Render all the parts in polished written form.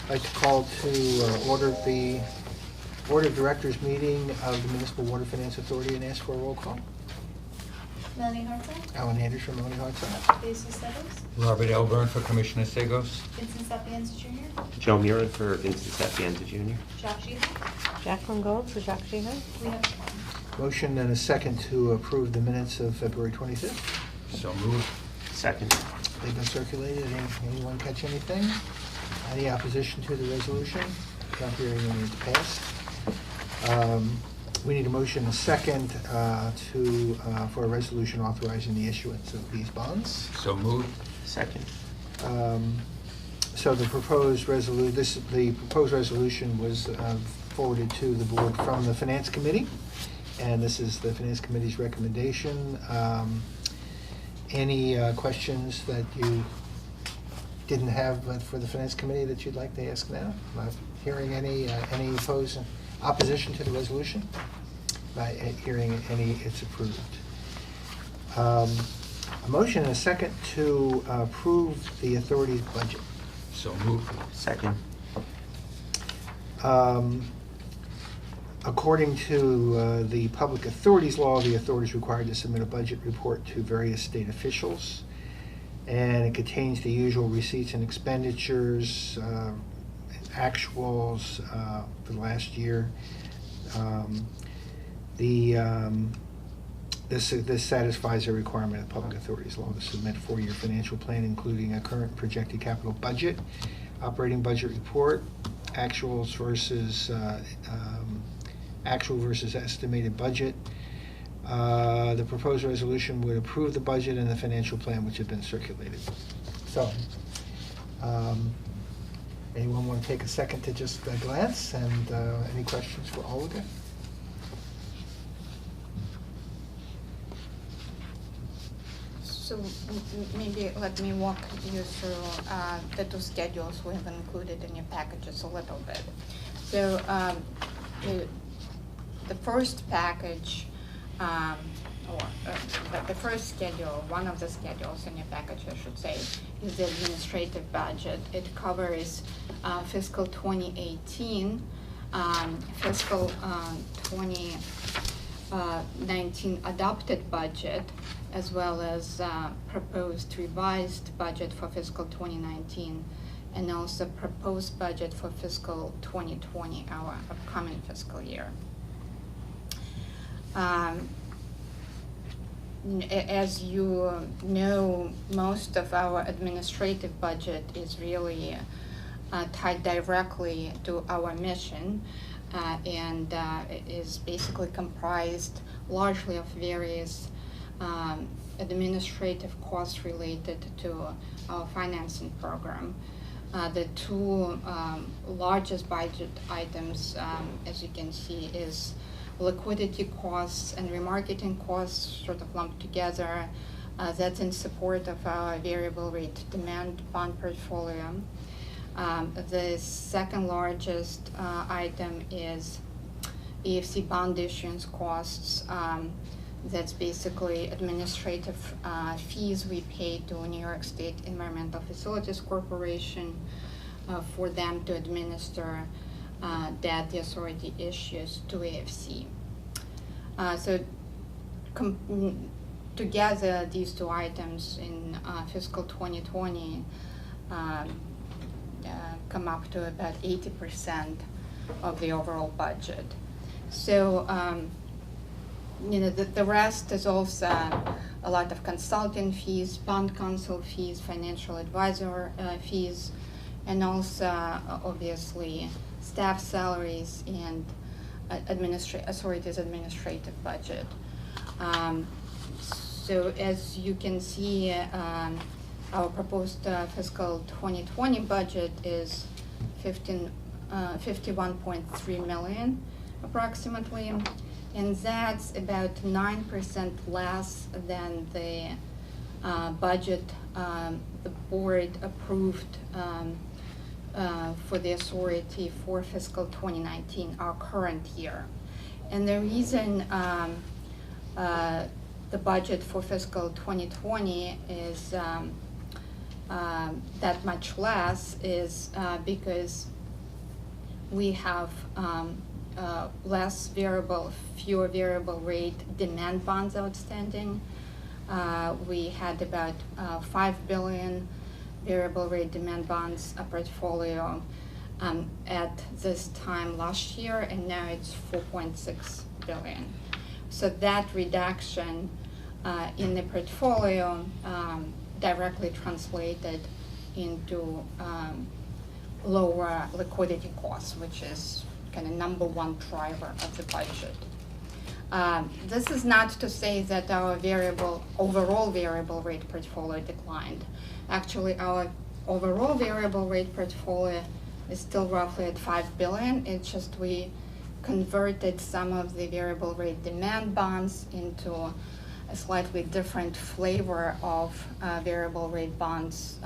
I'd like to call to order the Board of Directors meeting of the Municipal Water Finance Authority and ask for a roll call. Melanie Hartzell. Alan Anderson, Melanie Hartzell. Basil Settles. Robert L. Byrne for Commissioner Sagos. Vincent Sapienza Jr. Joe Murin for Vincent Sapienza Jr. Jacques Sheehan. Jacqueline Gold for Jacques Sheehan. We have one. Motion and a second to approve the minutes of February 25th. So moved. Second. They've been circulated. Anyone catch anything? Any opposition to the resolution? Not hearing any, it's passed. We need a motion and a second for a resolution authorizing the issuance of these bonds. So moved. Second. So the proposed resolution was forwarded to the board from the Finance Committee, and this is the Finance Committee's recommendation. Any questions that you didn't have for the Finance Committee that you'd like to ask now? Not hearing any opposition to the resolution? Not hearing any, it's approved. A motion and a second to approve the authority's budget. So moved. Second. According to the Public Authorities Law, the authority is required to submit a budget report to various state officials, and it contains the usual receipts and expenditures, actuals for the last year. This satisfies a requirement of Public Authorities Law to submit a 4-year financial plan, including a current projected capital budget, operating budget report, actuals versus actual versus estimated budget. The proposed resolution would approve the budget and the financial plan, which have been circulated. So, anyone want to take a second to just glance, and any questions for Olga? So maybe let me walk you through the two schedules we have included in your packages a little bit. So the first package, the first schedule, one of the schedules in your package, I should say, is the administrative budget. It covers fiscal 2018, fiscal 2019 adopted budget, as well as proposed revised budget for fiscal 2019, and also proposed budget for fiscal 2020, our upcoming fiscal year. As you know, most of our administrative budget is really tied directly to our mission, and is basically comprised largely of various administrative costs related to our financing program. The two largest budget items, as you can see, is liquidity costs and remarketing costs sort of lumped together. That's in support of our variable rate demand bond portfolio. The second largest item is EFC bond issuance costs. That's basically administrative fees we pay to New York State Environmental Facilities Corporation for them to administer that the authority issues to AFC. So together, these two items in fiscal 2020 come up to about 80% of the overall budget. So the rest is also a lot of consulting fees, bond counsel fees, financial advisor fees, and also obviously staff salaries and authority's administrative budget. So as you can see, our proposed fiscal 2020 budget is $51.3 million approximately, and that's about 9% less than the budget the board approved for the authority for fiscal 2019, our current year. And the reason the budget for fiscal 2020 is that much less is because we have fewer variable rate demand bonds outstanding. We had about 5 billion variable rate demand bonds portfolio at this time last year, and now it's 4.6 billion. So that reduction in the portfolio directly translated into lower liquidity costs, which is kind of number one driver of the budget. This is not to say that our overall variable rate portfolio declined. Actually, our overall variable rate portfolio is still roughly at 5 billion. It's just we converted some of the variable rate demand bonds into a slightly different flavor of variable rate bonds.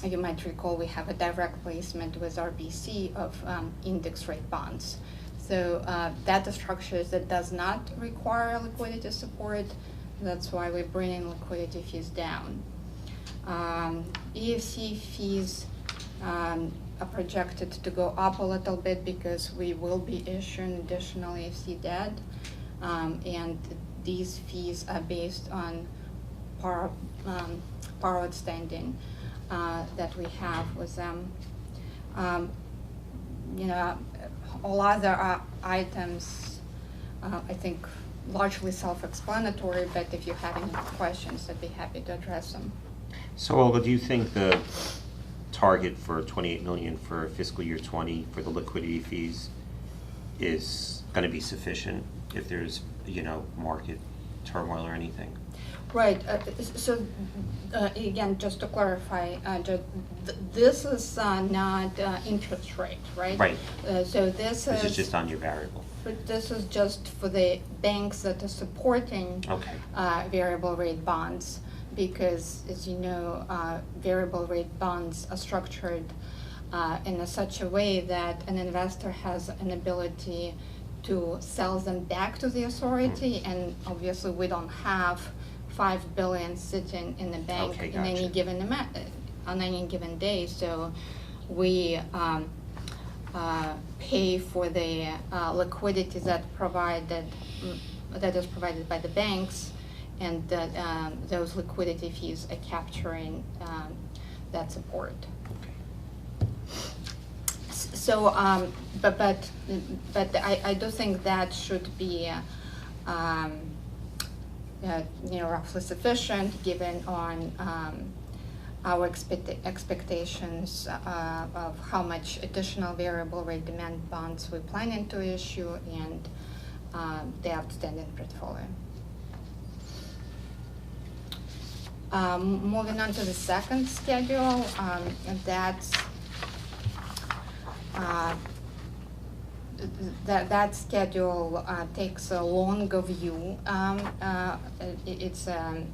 You might recall we have a direct placement with RBC of index rate bonds. So that structure that does not require liquidity support. That's why we're bringing liquidity fees down. EFC fees are projected to go up a little bit because we will be issuing additional EFC debt, and these fees are based on par outstanding that we have with them. All other items, I think, largely self-explanatory, but if you have any questions, I'd be happy to address them. So Olga, do you think the target for 28 million for fiscal year 20 for the liquidity fees is going to be sufficient if there's, market turmoil or anything? Right. Again, just to clarify, this is not interest rate, right? Right. So this is just on your variable. But this is just for the banks that are supporting variable rate bonds, because, as you know, variable rate bonds are structured in such a way that an investor has an ability to sell them back to the authority, and obviously we don't have 5 billion sitting in the bank in any given on any given day. So we pay for the liquidity that is provided by the banks, and that those liquidity fees are capturing that support. So, but I do think that should be roughly sufficient given on our expectations of how much additional variable rate demand bonds we're planning to issue and the outstanding portfolio. Moving on to the second schedule, that schedule takes a longer view. It's a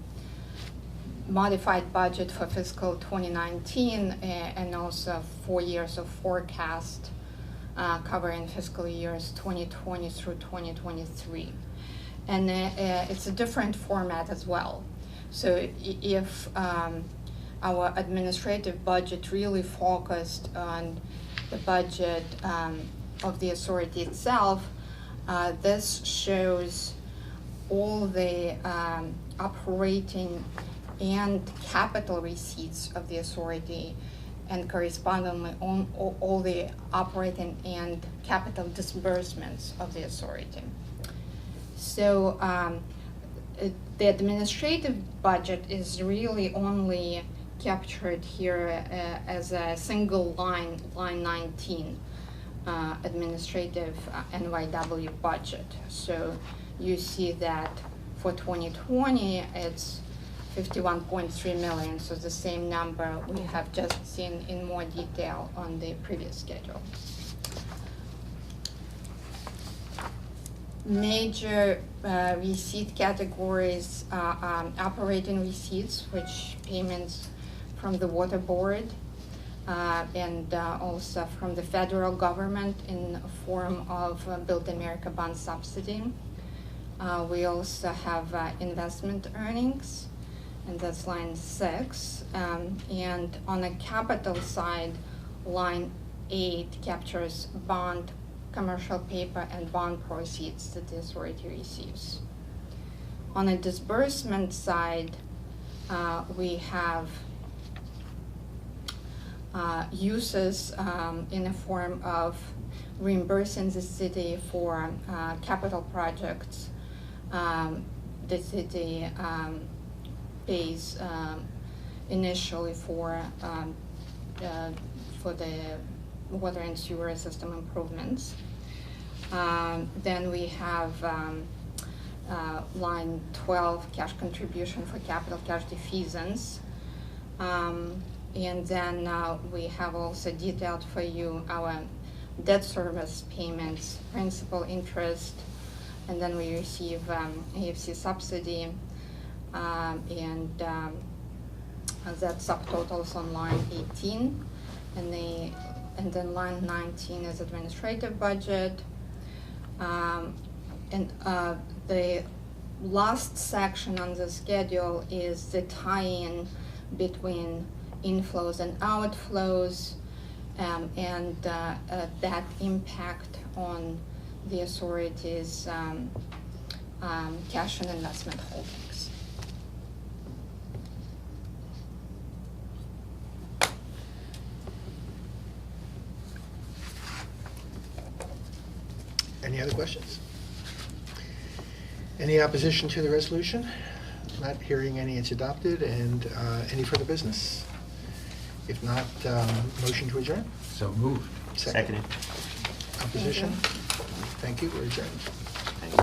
modified budget for fiscal 2019 and also 4 years of forecast covering fiscal years 2020 through 2023. And it's a different format as well. So if our administrative budget really focused on the budget of the authority itself, this shows all the operating and capital receipts of the authority, and correspondingly on all the operating and capital disbursements of the authority. So the administrative budget is really only captured here as a single line 19, administrative NYW budget. So you see that for 2020 it's 51.3 million, so the same number we have just seen in more detail on the previous schedule. Major receipt categories are operating receipts, which payments from the water board and also from the federal government in the form of Build America bond subsidy. We also have investment earnings, and that's line 6. And on the capital side, line 8 captures bond, commercial paper, and bond proceeds that the authority receives. On the disbursement side, we have uses in the form of reimbursing the city for capital projects. The city pays initially for the water and sewer system improvements. Then we have line 12, cash contribution for capital cash defeasance. And then we have also detailed for you our debt service payments, principal, interest, and then we receive AFC subsidy, and that subtotals on line 18, and then line 19 is administrative budget. And the last section on the schedule is the tie-in between inflows and outflows, and that impact on the authority's cash and investment holdings. Any other questions? Any opposition to the resolution? Not hearing any, it's adopted. And any further business? If not, motion to adjourn? So moved. Seconded. Opposition? Thank you, we're adjourned.